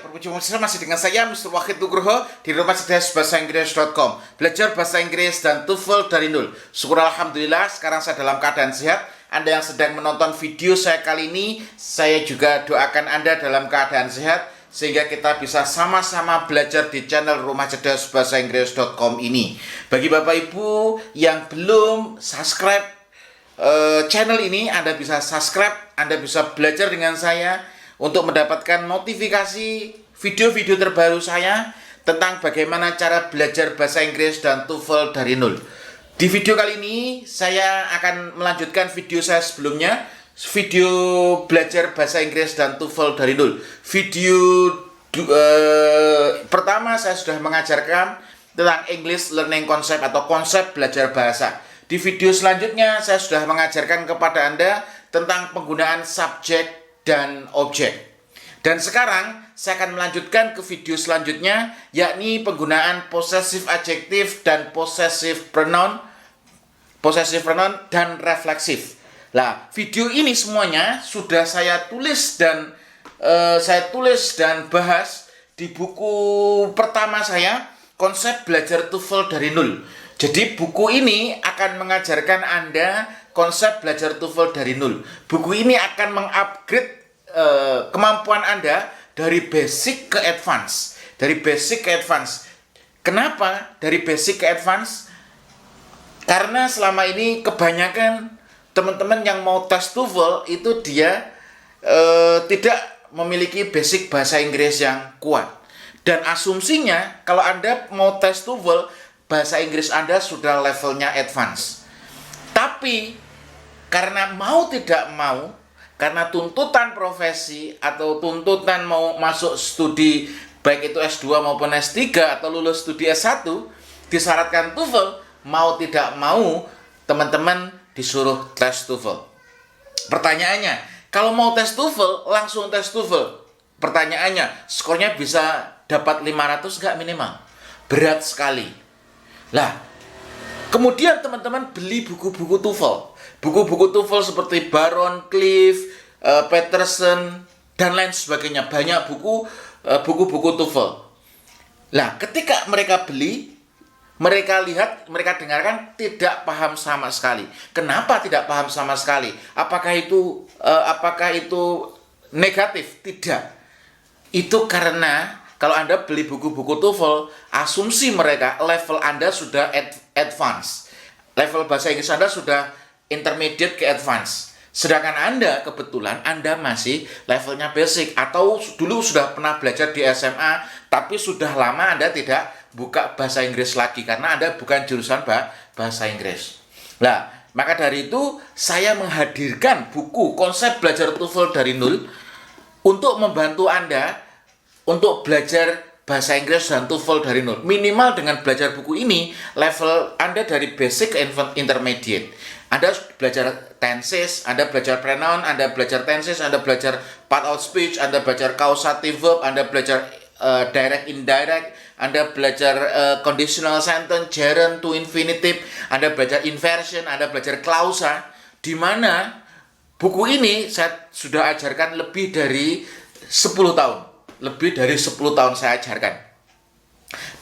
berjumpa masih dengan saya Mr. Wahid Nugroho di rumah cerdas bahasa Inggris.com. Belajar bahasa Inggris dan TOEFL dari nol. Syukur alhamdulillah sekarang saya dalam keadaan sehat. Anda yang sedang menonton video saya kali ini, saya juga doakan Anda dalam keadaan sehat sehingga kita bisa sama-sama belajar di channel rumah cerdas bahasa Inggris.com ini. Bagi Bapak Ibu yang belum subscribe channel ini, Anda bisa subscribe, Anda bisa belajar dengan saya untuk mendapatkan notifikasi video-video terbaru saya tentang bagaimana cara belajar bahasa Inggris dan TOEFL dari nol. Di video kali ini saya akan melanjutkan video saya sebelumnya, video belajar bahasa Inggris dan TOEFL dari nol. Video pertama saya sudah mengajarkan tentang English Learning Concept atau konsep belajar bahasa. Di video selanjutnya saya sudah mengajarkan kepada Anda tentang penggunaan subjek dan objek. Dan sekarang saya akan melanjutkan ke video selanjutnya, yakni penggunaan possessive adjective dan possessive pronoun dan refleksif. Nah, video ini semuanya sudah saya tulis dan bahas di buku pertama saya, Konsep Belajar TOEFL dari Nol. Jadi buku ini akan mengajarkan Anda konsep belajar TOEFL dari nol. Buku ini akan mengupgrade kemampuan Anda dari basic ke advance. Kenapa dari basic ke advance? Karena selama ini kebanyakan teman-teman yang mau tes TOEFL itu dia tidak memiliki basic bahasa Inggris yang kuat. Dan asumsinya kalau Anda mau tes TOEFL, bahasa Inggris Anda sudah levelnya advance. Tapi karena mau tidak mau, karena tuntutan profesi atau tuntutan mau masuk studi baik itu S2 maupun S3 atau lulus studi S1 disyaratkan TOEFL, mau tidak mau teman-teman disuruh tes TOEFL. Pertanyaannya, kalau mau tes TOEFL langsung tes TOEFL. Pertanyaannya, skornya bisa dapat 500 nggak minimal? Berat sekali. Lah, kemudian teman-teman beli buku-buku TOEFL. Buku-buku TOEFL seperti Baron, Cliff, Peterson, dan lain sebagainya. Banyak buku-buku TOEFL. Lah, ketika mereka beli, mereka lihat, mereka dengarkan tidak paham sama sekali. Kenapa tidak paham sama sekali? Apakah itu negatif? Tidak. Itu karena kalau Anda beli buku-buku TOEFL, asumsi mereka level Anda sudah advance. Level bahasa Inggris Anda sudah intermediate ke advance. Sedangkan Anda kebetulan Anda masih levelnya basic atau dulu sudah pernah belajar di SMA tapi sudah lama Anda tidak buka bahasa Inggris lagi karena Anda bukan jurusan bahasa Inggris. Nah, maka dari itu saya menghadirkan buku Konsep Belajar TOEFL dari Nol untuk membantu Anda untuk belajar bahasa Inggris dan TOEFL dari nol. Minimal dengan belajar buku ini, level Anda dari basic ke intermediate. Anda belajar tenses, Anda belajar pronoun, Anda belajar tenses, Anda belajar part of speech, Anda belajar causative verb, Anda belajar direct indirect, Anda belajar conditional sentence, gerund to infinitive, Anda belajar inversion, Anda belajar clausa, di mana buku ini saya sudah ajarkan lebih dari 10 tahun. Lebih dari 10 tahun saya ajarkan.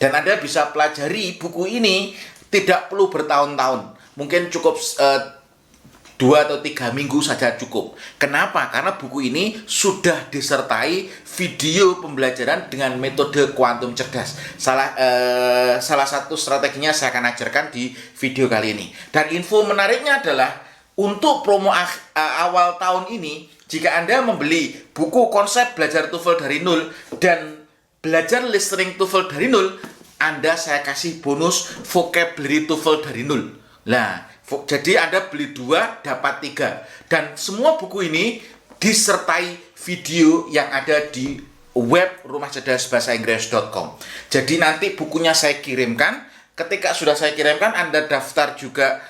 Dan Anda bisa pelajari buku ini tidak perlu bertahun-tahun. Mungkin cukup 2 atau 3 minggu saja cukup. Kenapa? Karena buku ini sudah disertai video pembelajaran dengan metode kuantum cerdas. Salah satu strateginya saya akan ajarkan di video kali ini. Dan info menariknya adalah untuk promo awal tahun ini, jika Anda membeli buku Konsep Belajar TOEFL dari nol dan belajar listening TOEFL dari nol, saya kasih bonus vocabulary TOEFL dari nol. Nah, jadi Anda beli 2 dapat 3. Dan semua buku ini disertai video yang ada di web rumahcerdasbahasa-inggris.com. Jadi nanti bukunya saya kirimkan. Ketika sudah saya kirimkan, Anda daftar juga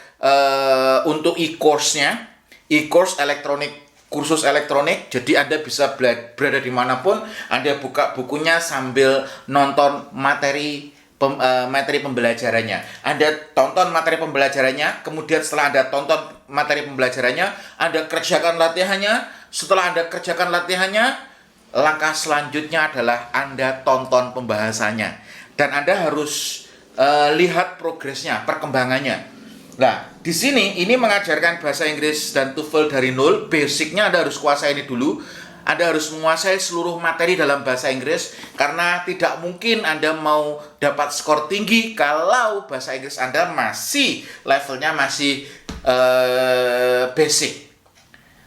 untuk e-course-nya, e-course elektronik, kursus elektronik. Jadi Anda bisa berada dimanapun, Anda buka bukunya sambil nonton materi pembelajarannya. Anda tonton materi pembelajarannya, kemudian setelah Anda tonton materi pembelajarannya, Anda kerjakan latihannya. Setelah Anda kerjakan latihannya, langkah selanjutnya adalah Anda tonton pembahasannya. Dan Anda harus lihat progresnya, perkembangannya. Nah, di sini ini mengajarkan bahasa Inggris dan TOEFL dari nol. Basicnya Anda harus kuasai ini dulu. Anda harus menguasai seluruh materi dalam bahasa Inggris, karena tidak mungkin Anda mau dapat skor tinggi kalau bahasa Inggris Anda masih levelnya masih basic.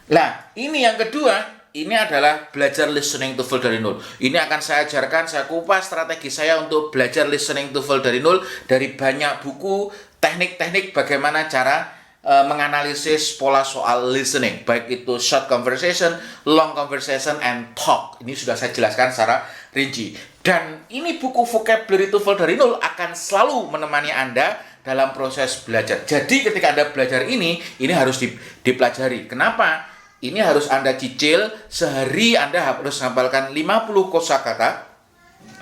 Nah, ini yang kedua. Ini adalah belajar listening TOEFL dari nol. Ini akan saya ajarkan, saya kupas strategi saya untuk belajar listening TOEFL dari nol, dari banyak buku, teknik-teknik bagaimana cara menganalisis pola soal listening, baik itu short conversation, long conversation, and talk. Ini sudah saya jelaskan secara rinci. Dan ini buku vocabulary TOEFL dari nol akan selalu menemani Anda dalam proses belajar. Jadi ketika Anda belajar ini harus dipelajari. Kenapa? Ini harus Anda cicil, sehari Anda harus menghafalkan 50 kosakata.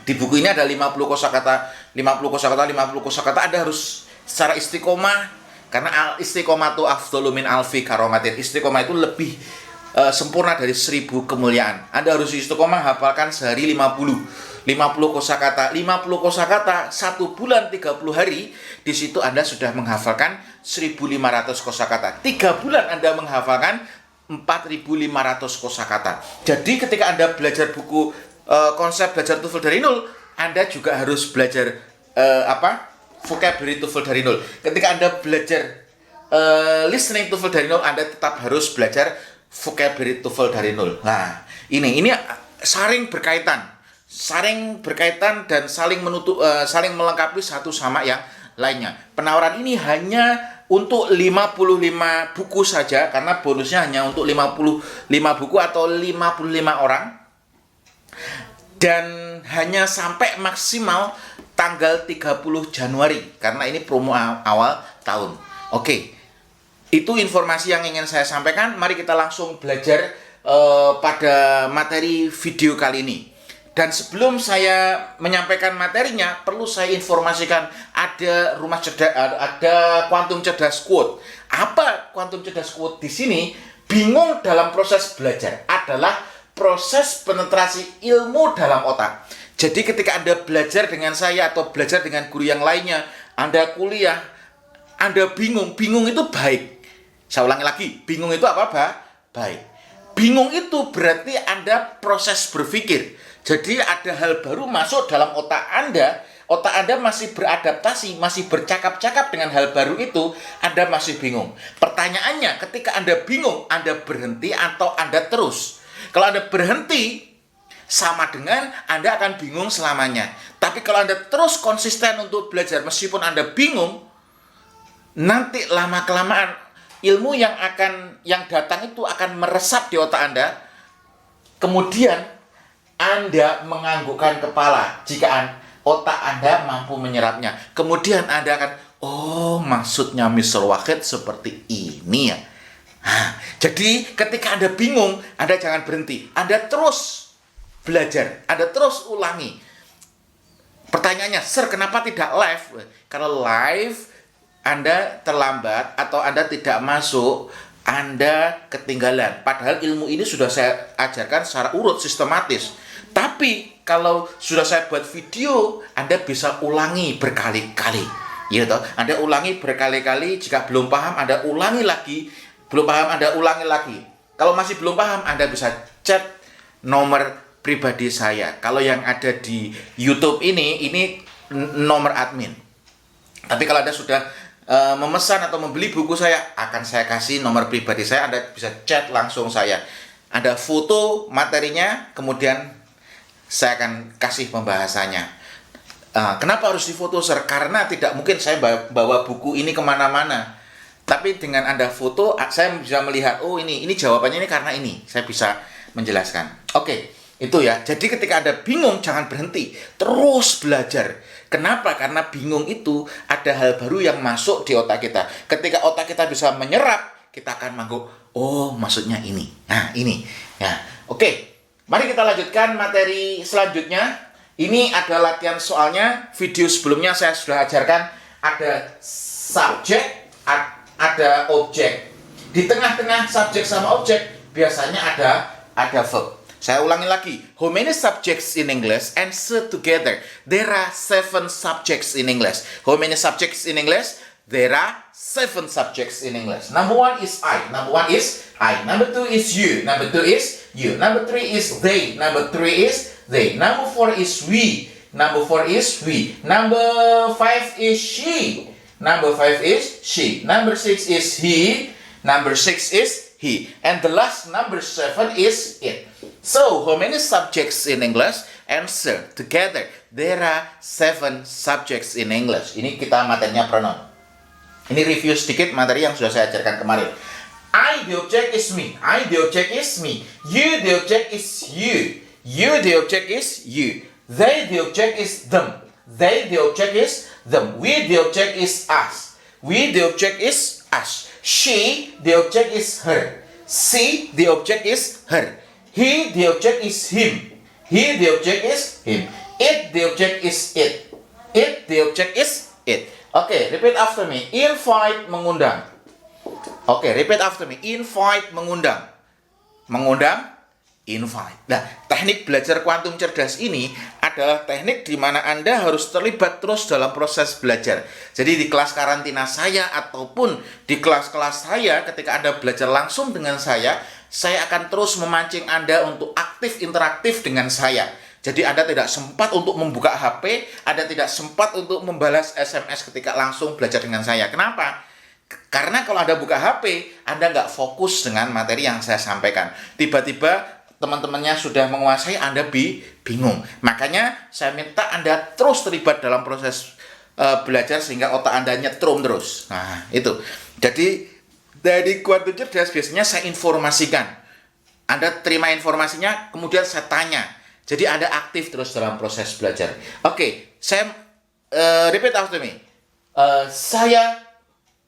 Di buku ini ada 50 kosakata, 50 kosakata, 50 kosakata. Anda harus secara istiqomah, karena istiqomah itu afdhalu min alfi karomatin. Istiqomah itu lebih sempurna dari 1000 kemuliaan. Anda harus istiqomah hafalkan sehari 50 kosakata. 50 kosakata 1 bulan 30 hari. Di situ Anda sudah menghafalkan 1500 kosakata. 3 bulan Anda menghafalkan 4500 kosakata. Jadi ketika Anda belajar buku konsep belajar TOEFL dari nol, Anda juga harus belajar vocabulary TOEFL dari nol. Ketika Anda belajar listening TOEFL dari nol, Anda tetap harus belajar vocabulary TOEFL dari nol. Nah, ini saling berkaitan dan saling melengkapi satu sama yang lainnya. Penawaran ini hanya untuk 55 buku saja, karena bonusnya hanya untuk 55 buku atau 55 orang. Dan hanya sampai maksimal tanggal 30 Januari, karena ini promo awal tahun. Oke, itu informasi yang ingin saya sampaikan. Mari kita langsung belajar pada materi video kali ini. Dan sebelum saya menyampaikan materinya, perlu saya informasikan ada Quantum Cerdas Quote. Apa Quantum Cerdas Quote di sini? Bingung dalam proses belajar adalah proses penetrasi ilmu dalam otak. Jadi ketika Anda belajar dengan saya atau belajar dengan guru yang lainnya, Anda kuliah, Anda bingung itu baik. Saya ulangi lagi, bingung itu apa, baik. Bingung itu berarti Anda proses berpikir. Jadi ada hal baru masuk dalam otak Anda masih beradaptasi, masih bercakap-cakap dengan hal baru itu, Anda masih bingung. Pertanyaannya, ketika Anda bingung, Anda berhenti atau Anda terus? Kalau Anda berhenti, sama dengan Anda akan bingung selamanya. Tapi kalau Anda terus konsisten untuk belajar, meskipun Anda bingung, nanti lama-kelamaan ilmu yang datang itu akan meresap di otak Anda. Kemudian Anda menganggukkan kepala jika otak Anda mampu menyerapnya. Kemudian Anda akan, oh maksudnya Mr. Wahid seperti ini ya. Nah, jadi ketika Anda bingung, Anda jangan berhenti. Anda terus belajar, Anda terus ulangi. Pertanyaannya, Sir, kenapa tidak live? Kalau live, Anda terlambat atau Anda tidak masuk, Anda ketinggalan. Padahal ilmu ini sudah saya ajarkan secara urut, sistematis. Tapi kalau sudah saya buat video, Anda bisa ulangi berkali-kali. Ya toh? Anda ulangi berkali-kali. Jika belum paham, Anda ulangi lagi. Belum paham, Anda ulangi lagi. Kalau masih belum paham, Anda bisa chat nomor pribadi saya. Kalau yang ada di YouTube ini nomor admin. Tapi kalau Anda sudah memesan atau membeli buku saya, akan saya kasih nomor pribadi saya. Anda bisa chat langsung saya. Ada foto materinya, kemudian saya akan kasih pembahasannya. Kenapa harus difoto, Sir? Karena tidak mungkin saya bawa buku ini kemana-mana. Tapi dengan Anda foto, saya bisa melihat, oh ini jawabannya ini karena ini. Saya bisa menjelaskan. Oke, itu ya. Jadi ketika Anda bingung, jangan berhenti. Terus belajar. Kenapa? Karena bingung itu ada hal baru yang masuk di otak kita. Ketika otak kita bisa menyerap, kita akan mengangguk, oh maksudnya ini. Nah, ini. Ya, oke. Mari kita lanjutkan materi selanjutnya. Ini ada latihan soalnya. Video sebelumnya saya sudah ajarkan ada subjek, ada objek. Di tengah-tengah subjek sama objek biasanya ada verb. Saya ulangi lagi. How many subjects in English? Answer together. There are 7 subjects in English. How many subjects in English? There are 7 subjects in English. Number 1 is I. Number 1 is I. Number 2 is you. Number 2 is you. Number 3 is they. Number 3 is they. Number 4 is we. Number 4 is we. Number 5 is she. Number 5 is she. Number 6 is he. Number 6 is he. And the last number 7 is it. So, how many subjects in English? Answer together. There are 7 subjects in English. Ini kita materinya pronoun. Ini review sedikit materi yang sudah saya ajarkan kemarin. I, the object is me. I, the object is me. You, the object is you. You, the object is you. They, the object is them. They, the object is them. We, the object is us. We, the object is us. She, the object is her. She, the object is her. He, the object is him. He, the object is him. It, the object is it. It, the object is it. Oke, repeat after me. Invite, mengundang. Oke, repeat after me. Invite, mengundang. Mengundang, invite. Nah, teknik belajar kuantum cerdas ini adalah teknik di mana Anda harus terlibat terus dalam proses belajar. Jadi di kelas karantina saya ataupun di kelas-kelas saya, ketika Anda belajar langsung dengan saya akan terus memancing Anda untuk aktif interaktif dengan saya. Jadi Anda tidak sempat untuk membuka HP, Anda tidak sempat untuk membalas SMS ketika langsung belajar dengan saya. Kenapa? Karena kalau Anda buka HP, Anda nggak fokus dengan materi yang saya sampaikan. Tiba-tiba teman-temannya sudah menguasai, Anda bingung. Makanya saya minta Anda terus terlibat dalam proses belajar sehingga otak Anda nyetrum terus. Nah, itu. Jadi dari kuantum cerdas biasanya saya informasikan. Anda terima informasinya, kemudian saya tanya. Jadi Anda aktif terus dalam proses belajar. Oke, saya repeat after me. Saya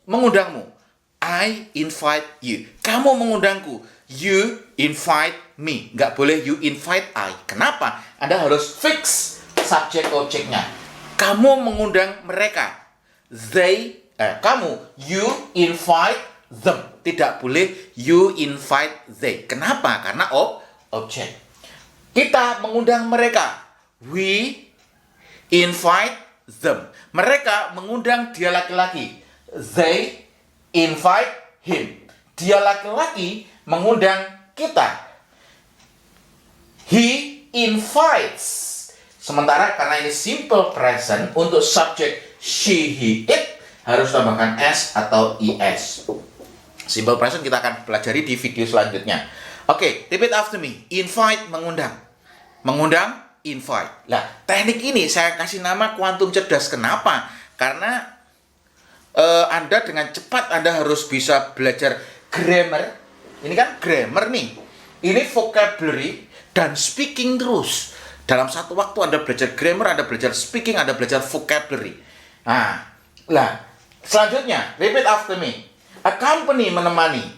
mengundangmu. I invite you. Kamu mengundangku. You invite me. Nggak boleh you invite I. Kenapa? Anda harus fix subjek objeknya. Kamu mengundang mereka. Kamu. You invite them. Tidak boleh you invite they. Kenapa? Karena objek. Kita mengundang mereka. We invite them. Mereka mengundang dia laki-laki. They invite him. Dia laki-laki mengundang kita. He invites. Sementara karena ini simple present, untuk subjek she, he, it harus tambahkan s atau is. Simple present kita akan pelajari di video selanjutnya. Oke, repeat after me. Invite, mengundang. Mengundang, invite. Nah, teknik ini saya kasih nama kuantum cerdas. Kenapa? Karena Anda dengan cepat Anda harus bisa belajar grammar. Ini kan grammar nih. Ini vocabulary dan speaking terus. Dalam satu waktu Anda belajar grammar, Anda belajar speaking, Anda belajar vocabulary. Nah, selanjutnya, repeat after me. Accompany, menemani.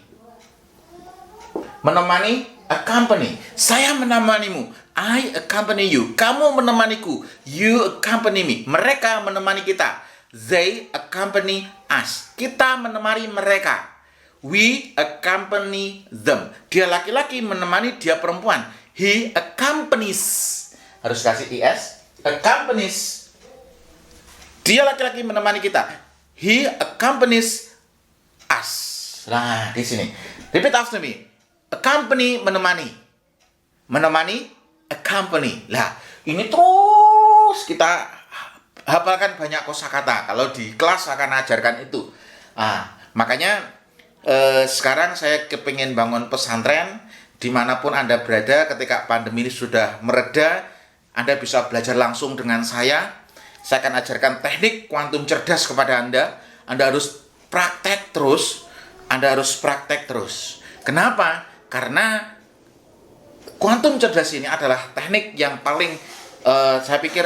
Menemani, accompany. Saya menemanimu. I accompany you. Kamu menemaniku. You accompany me. Mereka menemani kita. They accompany us. Kita menemani mereka. We accompany them. Dia laki-laki menemani dia perempuan. He accompanies. Harus kasih is. Accompanies. Dia laki-laki menemani kita. He accompanies us. Nah, di sini. Repeat after me. Accompany, menemani. Menemani, accompany. Lah, ini terus kita hafalkan banyak kosakata. Kalau di kelas akan ajarkan itu. Makanya sekarang saya kepingin bangun pesantren dimanapun Anda berada. Ketika pandemi ini sudah mereda, Anda bisa belajar langsung dengan saya. Saya akan ajarkan teknik kuantum cerdas kepada Anda. Anda harus praktek terus. Anda harus praktek terus. Kenapa? Karena kuantum cerdas ini adalah teknik yang paling saya pikir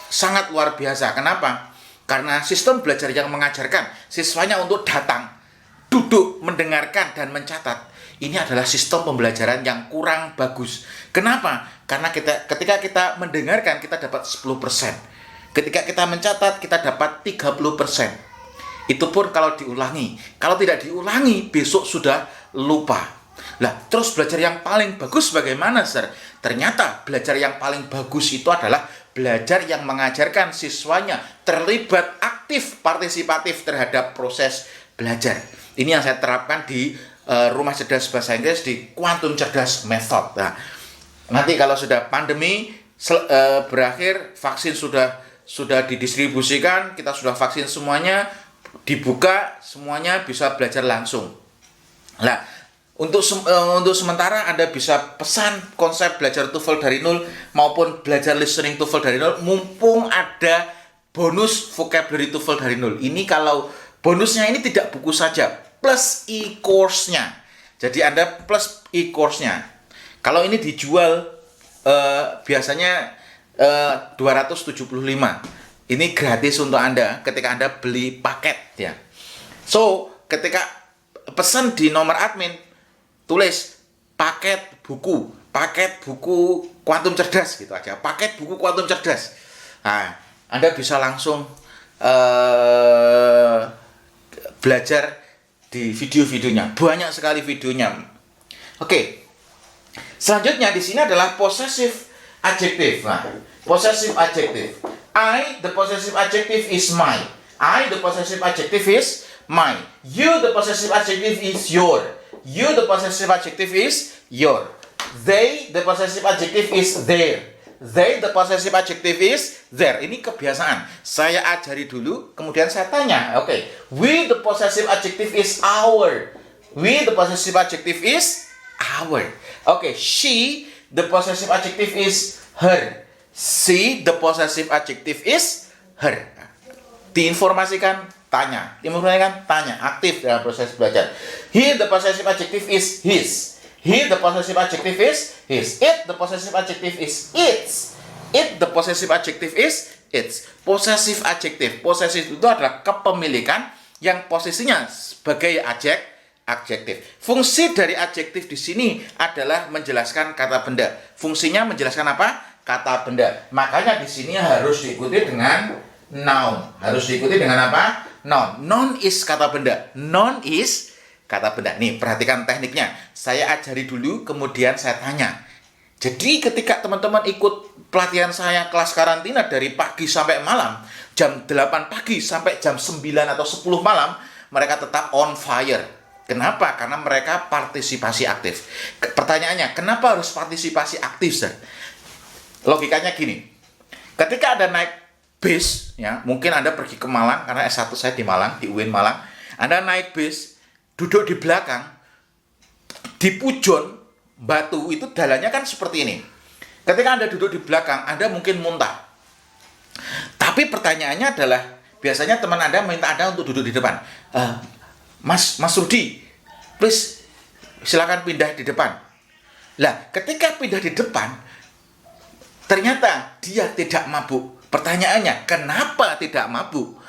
sangat luar biasa. Kenapa? Karena sistem belajar yang mengajarkan siswanya untuk datang, duduk, mendengarkan, dan mencatat. Ini adalah sistem pembelajaran yang kurang bagus. Kenapa? Karena ketika kita mendengarkan, kita dapat 10%. Ketika kita mencatat, kita dapat 30%. Itu pun kalau diulangi. Kalau tidak diulangi, besok sudah lupa. Lah, terus belajar yang paling bagus bagaimana, Sir? Ternyata belajar yang paling bagus itu adalah belajar yang mengajarkan siswanya terlibat aktif, partisipatif terhadap proses belajar. Ini yang saya terapkan di Rumah Cerdas Bahasa Inggris di Quantum Cerdas Method. Nah, nanti kalau sudah pandemi berakhir, vaksin sudah didistribusikan, kita sudah vaksin semuanya, dibuka semuanya bisa belajar langsung. Nah, untuk sementara Anda bisa pesan konsep belajar TOEFL dari nol maupun belajar listening TOEFL dari nol, mumpung ada bonus vocabulary TOEFL dari nol. Ini kalau bonusnya ini tidak buku saja, plus e-course-nya. Jadi Anda plus e-course-nya. Kalau ini dijual biasanya 275. Ini gratis untuk Anda ketika Anda beli paket ya. So, ketika pesan di nomor admin, tulis paket buku Quantum Cerdas gitu aja. Paket buku Quantum Cerdas. Nah, Anda bisa langsung belajar di video-videonya. Banyak sekali videonya. Oke. Selanjutnya di sini adalah possessive adjective. Nah, possessive adjective. I, the possessive adjective is my. I, the possessive adjective is my. You, the possessive adjective is your. You, the possessive adjective is your. They, the possessive adjective is their. They, the possessive adjective is their. Ini kebiasaan. Saya ajari dulu, kemudian saya tanya. Oke. We, the possessive adjective is our. We, the possessive adjective is our. Oke. She, the possessive adjective is her. She, the possessive adjective is her. Diinformasikan, tanya. Diinformasikan, tanya. Aktif dalam proses belajar. He, the possessive adjective is his. He, the possessive adjective is his. It, the possessive adjective is its. It, the possessive adjective is its. Possessive adjective. Possessive itu adalah kepemilikan yang posisinya sebagai adjektif. Fungsi dari adjektif di sini adalah menjelaskan kata benda. Fungsinya menjelaskan apa? Kata benda. Makanya di sini harus diikuti dengan noun. Harus diikuti dengan apa? Noun. Noun is kata benda. Noun is kata benda. Nih, perhatikan tekniknya. Saya ajari dulu, kemudian saya tanya. Jadi ketika teman-teman ikut pelatihan saya kelas karantina dari pagi sampai malam, jam 8 pagi sampai jam 9 atau 10 malam, mereka tetap on fire. Kenapa? Karena mereka partisipasi aktif. Pertanyaannya, kenapa harus partisipasi aktif, Sir? Logikanya gini, ketika Anda naik bis, ya, mungkin Anda pergi ke Malang, karena S1 saya di Malang, di UIN Malang, Anda naik bis, duduk di belakang, di pujon, batu, itu jalannya kan seperti ini. Ketika Anda duduk di belakang, Anda mungkin muntah. Tapi pertanyaannya adalah, biasanya teman Anda minta Anda untuk duduk di depan. Mas Rudi, please, silakan pindah di depan. Lah, ketika pindah di depan, ternyata dia tidak mabuk. Pertanyaannya, kenapa tidak mabuk?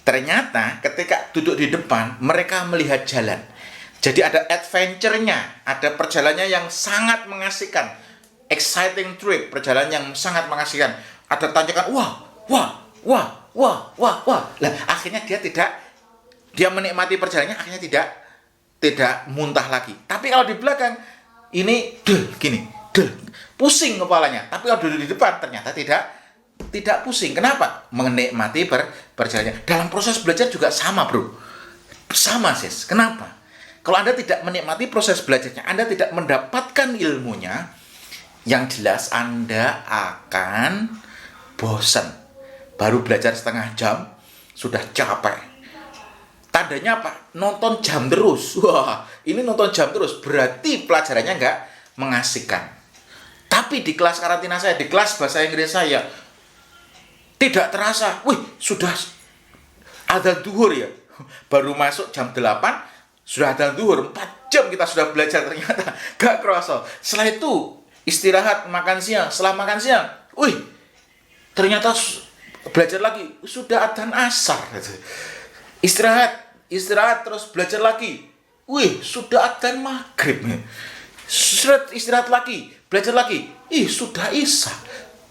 Ternyata ketika duduk di depan, mereka melihat jalan. Jadi ada adventure-nya, ada perjalanannya yang sangat mengasihkan. Exciting trip, perjalanan yang sangat mengasihkan. Ada tanjakan, wah. Lah, akhirnya dia menikmati perjalanannya, akhirnya tidak muntah lagi. Tapi kalau di belakang, ini pusing kepalanya. Tapi kalau duduk di depan ternyata tidak pusing. Kenapa? Menikmati perjalanannya. Dalam proses belajar juga sama, bro. Sama, sis. Kenapa? Kalau Anda tidak menikmati proses belajarnya, Anda tidak mendapatkan ilmunya, yang jelas Anda akan bosan. Baru belajar setengah jam, sudah capek. Tandanya apa? Nonton jam terus. Wah, ini nonton jam terus. Berarti pelajarannya nggak mengasihkan. Tapi di kelas karantina saya, di kelas bahasa Inggris saya, tidak terasa, sudah adzan zuhur ya. Baru masuk jam 8, sudah adzan zuhur, 4 jam kita sudah belajar ternyata. Gak kerasa. Setelah itu, istirahat, makan siang. Setelah makan siang, ternyata belajar lagi, sudah adzan asar. Istirahat, terus belajar lagi. Sudah adzan maghrib. Istirahat lagi, belajar lagi. Sudah isya.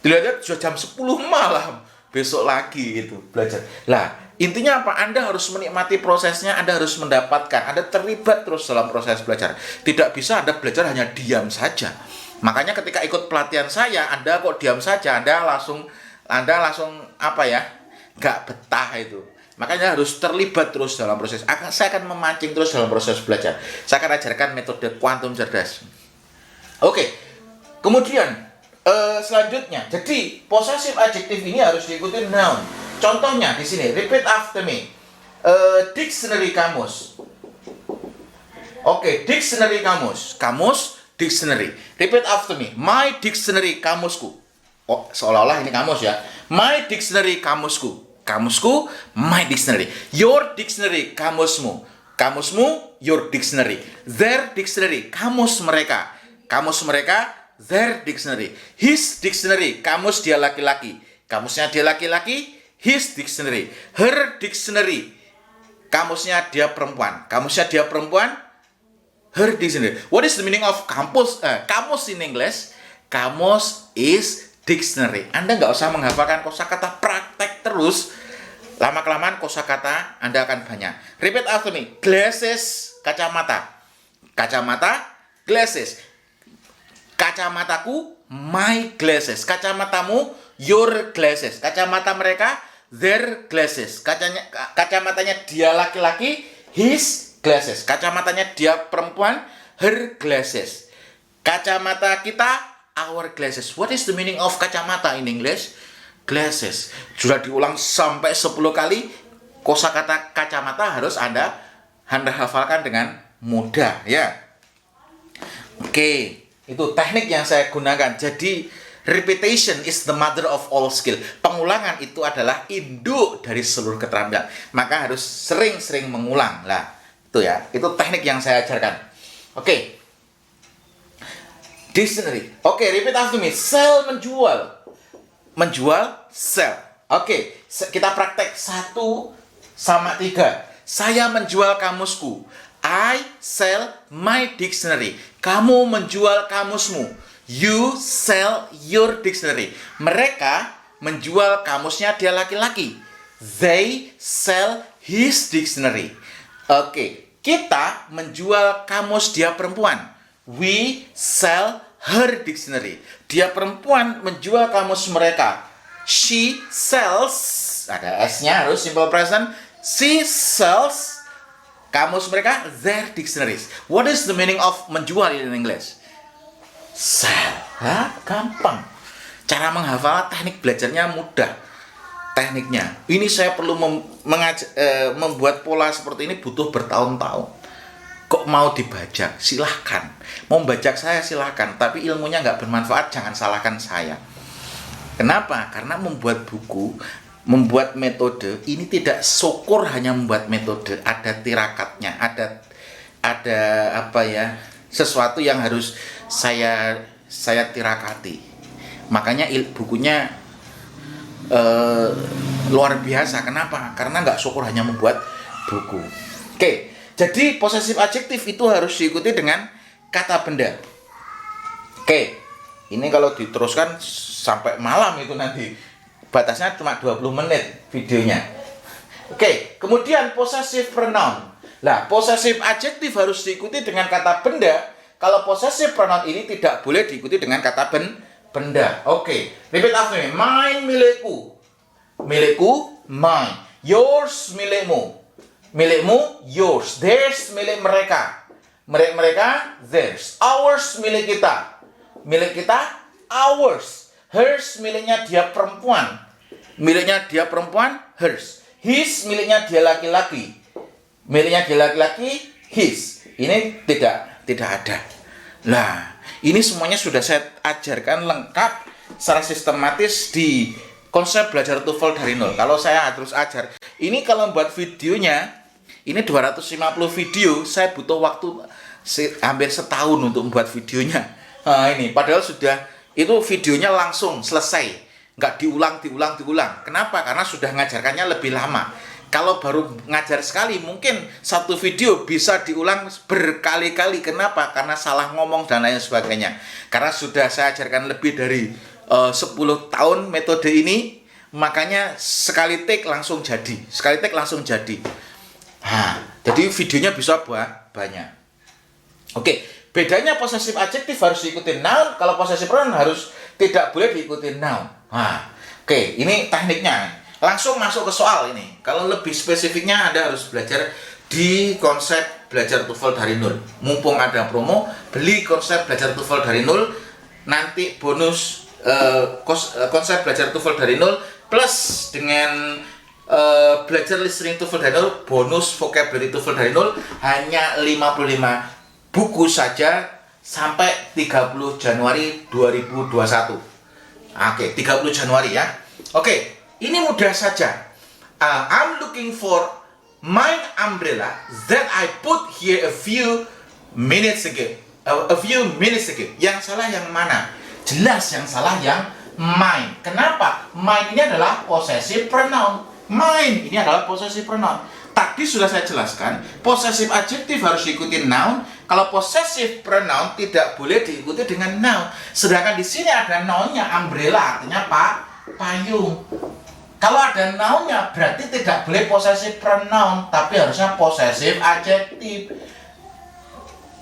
Dilihat sudah jam 10 malam. Besok lagi itu belajar. Lah, Intinya apa? Anda harus menikmati prosesnya, Anda harus mendapatkan, Anda terlibat terus dalam proses belajar. Tidak bisa Anda belajar hanya diam saja. Makanya ketika ikut pelatihan saya, Anda kok diam saja, Anda langsung apa ya? Nggak betah itu. Makanya harus terlibat terus dalam proses. Saya akan memancing terus dalam proses belajar. Saya akan ajarkan metode kuantum cerdas. Oke. Kemudian selanjutnya, jadi possessive adjective ini harus diikuti noun. Contohnya di sini, repeat after me. Dictionary kamus. Oke, dictionary kamus. Kamus, dictionary. Repeat after me. My dictionary kamusku. Oh, seolah-olah ini kamus ya. My dictionary kamusku. Kamusku, my dictionary. Your dictionary, kamusmu. Kamusmu, your dictionary. Their dictionary, kamus mereka. Kamus mereka, their dictionary. His dictionary, kamus dia laki-laki. Kamusnya dia laki-laki, his dictionary. Her dictionary, kamusnya dia perempuan. Kamusnya dia perempuan, her dictionary. What is the meaning of kamus? Kamus in English? Kamus is dictionary. Anda nggak usah menghafalkan kosakata, praktek terus. Lama-kelamaan kosakata Anda akan banyak. Repeat after me. Glasses, kacamata. Kacamata, glasses. Kacamataku, my glasses. Kacamatamu, your glasses. Kacamata mereka, their glasses. Kacamatanya dia laki-laki, his glasses. Kacamatanya dia perempuan, her glasses. Kacamata kita, our glasses. What is the meaning of kacamata in English? Glasses. Sudah diulang sampai 10 kali. Kosakata kacamata harus Anda hafalkan dengan mudah ya. Oke, itu teknik yang saya gunakan. Jadi repetition is the mother of all skill. Pengulangan itu adalah induk dari seluruh keterampilan. Maka harus sering-sering mengulang. Lah, itu ya. Itu teknik yang saya ajarkan. Oke. Dictionary. Oke, repeat after me. Sell, menjual. Menjual, sell. Oke, kita praktek 1 sama 3. Saya menjual kamusku. I sell my dictionary. Kamu menjual kamusmu. You sell your dictionary. Mereka menjual kamusnya dia laki-laki. They sell his dictionary. Oke, kita menjual kamus dia perempuan. We sell her dictionary. Dia perempuan menjual kamus mereka. She sells, ada S-nya harus simple present. She sells kamus mereka, their dictionaries. What is the meaning of menjual in English? Sell. Hah? Gampang. Cara menghafal, teknik belajarnya mudah. Tekniknya. Ini saya perlu membuat pola seperti ini butuh bertahun-tahun. Kok mau dibajak? Silahkan. Mau bajak saya silahkan. Tapi ilmunya nggak bermanfaat, jangan salahkan saya. Kenapa? Karena membuat buku, membuat metode, ini tidak syukur hanya membuat metode. Ada tirakatnya, ada apa ya, sesuatu yang harus saya tirakati. Makanya bukunya luar biasa. Kenapa? Karena nggak syukur hanya membuat buku. Oke. Jadi possessive adjective itu harus diikuti dengan kata benda. Oke, ini kalau diteruskan sampai malam itu nanti. Batasnya cuma 20 menit videonya. Oke, kemudian possessive pronoun. Lah, possessive adjective harus diikuti dengan kata benda. Kalau possessive pronoun ini tidak boleh diikuti dengan kata benda. Oke, repeat after me. Mine, milikku. Milikku, mine. Yours, milikmu. Milikmu, yours. Theirs, milik mereka. Milik mereka, theirs. Ours, milik kita. Milik kita, ours. Hers, miliknya dia perempuan. Miliknya dia perempuan, hers. His, miliknya dia laki-laki. Miliknya dia laki-laki, his. Ini tidak ada. Nah, ini semuanya sudah saya ajarkan lengkap secara sistematis di konsep belajar TOEFL dari nol. Kalau saya terus ajar, ini kalau buat videonya, ini 250 video, saya butuh waktu hampir setahun untuk membuat videonya. Nah, ini padahal sudah itu videonya langsung selesai, nggak diulang. Kenapa? Karena sudah ngajarkannya lebih lama. Kalau baru ngajar sekali, mungkin satu video bisa diulang berkali-kali. Kenapa? Karena salah ngomong dan lain sebagainya. Karena sudah saya ajarkan lebih dari 10 tahun metode ini, makanya sekali take langsung jadi. Jadi videonya bisa banyak. Oke, bedanya possessive adjective harus diikuti noun, kalau possessive pronoun harus tidak boleh diikuti noun. Oke, ini tekniknya. Langsung masuk ke soal ini. Kalau lebih spesifiknya Anda harus belajar di konsep belajar TOEFL dari nol. Mumpung ada promo, beli konsep belajar TOEFL dari nol. Nanti bonus konsep belajar TOEFL dari nol plus dengan belajar listening TOEFL dari nol, bonus vocabulary TOEFL dari nol, hanya 55 buku saja sampai 30 Januari 2021. Oke, 30 Januari ya. Oke, ini mudah saja. I'm looking for my umbrella that I put here a few minutes ago. Yang salah yang mana? Jelas yang salah yang mine. Kenapa? Mine ini adalah possessive pronoun. Mine ini adalah possessive pronoun. Tadi sudah saya jelaskan, possessive adjective harus diikuti noun. Kalau possessive pronoun tidak boleh diikuti dengan noun. Sedangkan di sini ada nounnya, umbrella artinya payung. Kalau ada nounnya berarti tidak boleh possessive pronoun, tapi harusnya possessive adjective.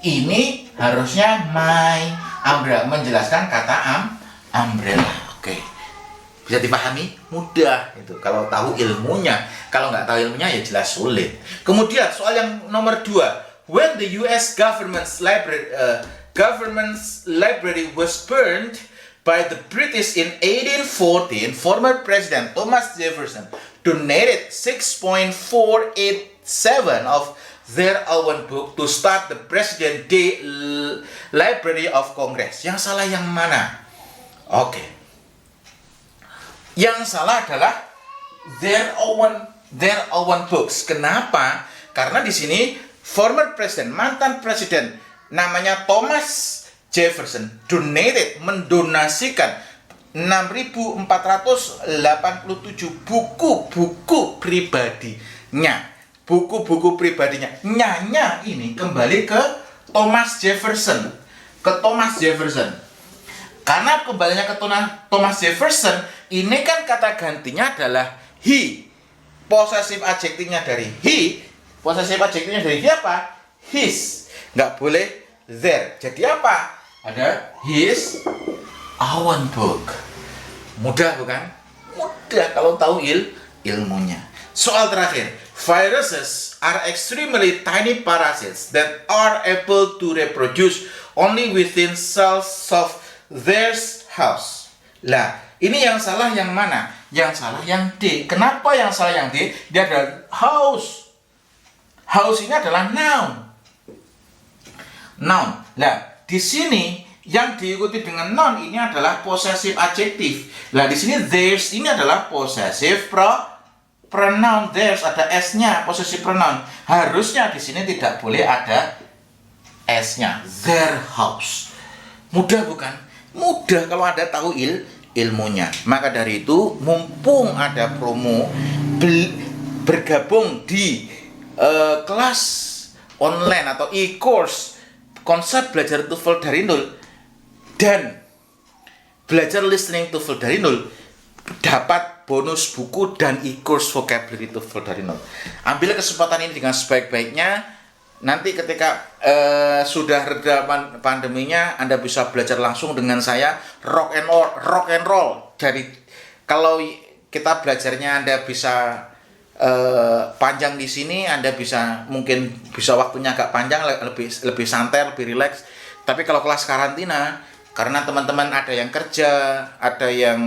Ini harusnya my umbrella, menjelaskan kata umbrella. Oke. Bisa dipahami? Mudah itu kalau tahu ilmunya. Kalau nggak tahu ilmunya ya jelas sulit. Kemudian soal yang nomor 2. When the US government's library was burned by the British in 1814, former President Thomas Jefferson donated 6.487 of their own book to start the President Day Library of Congress. Yang salah yang mana? Oke. Yang salah adalah their own books. Kenapa? Karena di sini former president, mantan presiden namanya Thomas Jefferson donated, mendonasikan 6.487 buku pribadinya. Buku-buku pribadinya. Nyanya ini kembali ke Thomas Jefferson. Karena kembalinya ke Thomas Jefferson, ini kan kata gantinya adalah he. Possessive adjektifnya dari he. Possessive adjektifnya dari he apa? His. Nggak boleh their. Jadi apa? Ada his own book. Mudah bukan? Mudah kalau tahu ilmunya. Soal terakhir. Viruses are extremely tiny parasites that are able to reproduce only within cells of their house. Lah, ini yang salah yang mana? Yang salah yang D. Kenapa yang salah yang D? Dia adalah house. House ini adalah noun. Lah, di sini yang diikuti dengan noun ini adalah possessive adjective. Lah, di sini theirs ini adalah possessive pronoun. Theirs ada s-nya, possessive pronoun. Harusnya di sini tidak boleh ada s-nya. Their house. Mudah bukan? Mudah kalau Anda tahu ilmunya. Maka dari itu, mumpung ada promo, bergabung di kelas online atau e-course konsep belajar TOEFL dari nol dan belajar listening TOEFL dari nol, dapat bonus buku dan e-course vocabulary TOEFL dari nol. Ambil kesempatan ini dengan sebaik-baiknya. Nanti ketika sudah reda pandeminya, Anda bisa belajar langsung dengan saya rock and roll. Jadi kalau kita belajarnya Anda bisa panjang di sini, Anda mungkin bisa waktunya agak panjang, lebih santai, lebih rileks. Tapi kalau kelas karantina, karena teman-teman ada yang kerja, ada yang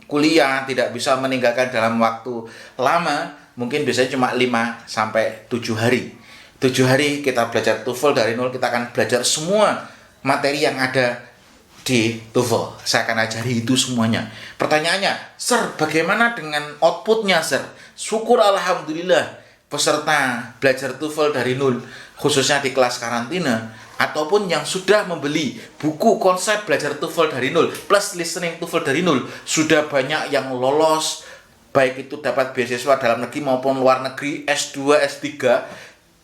kuliah, tidak bisa meninggalkan dalam waktu lama, mungkin biasanya cuma 5 sampai 7 hari. 7 hari kita belajar TOEFL dari nol, kita akan belajar semua materi yang ada di TOEFL. Saya akan ajari itu semuanya. Pertanyaannya, Sir, bagaimana dengan outputnya, Sir? Syukur alhamdulillah, peserta belajar TOEFL dari nol, khususnya di kelas karantina, ataupun yang sudah membeli buku konsep belajar TOEFL dari nol plus listening TOEFL dari nol, sudah banyak yang lolos, baik itu dapat beasiswa dalam negeri maupun luar negeri, S2, S3,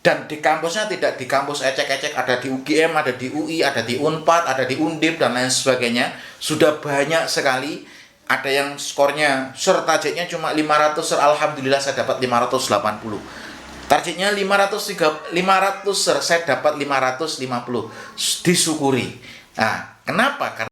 dan di kampusnya tidak di kampus ecek-ecek, ada di UGM, ada di UI, ada di Unpad, ada di Undip, dan lain sebagainya. Sudah banyak sekali Ada yang skornya, Sir, targetnya cuma 500, Sir, alhamdulillah saya dapat 580. Targetnya 500, Sir, saya dapat 550. Disyukuri. Nah, kenapa? Karena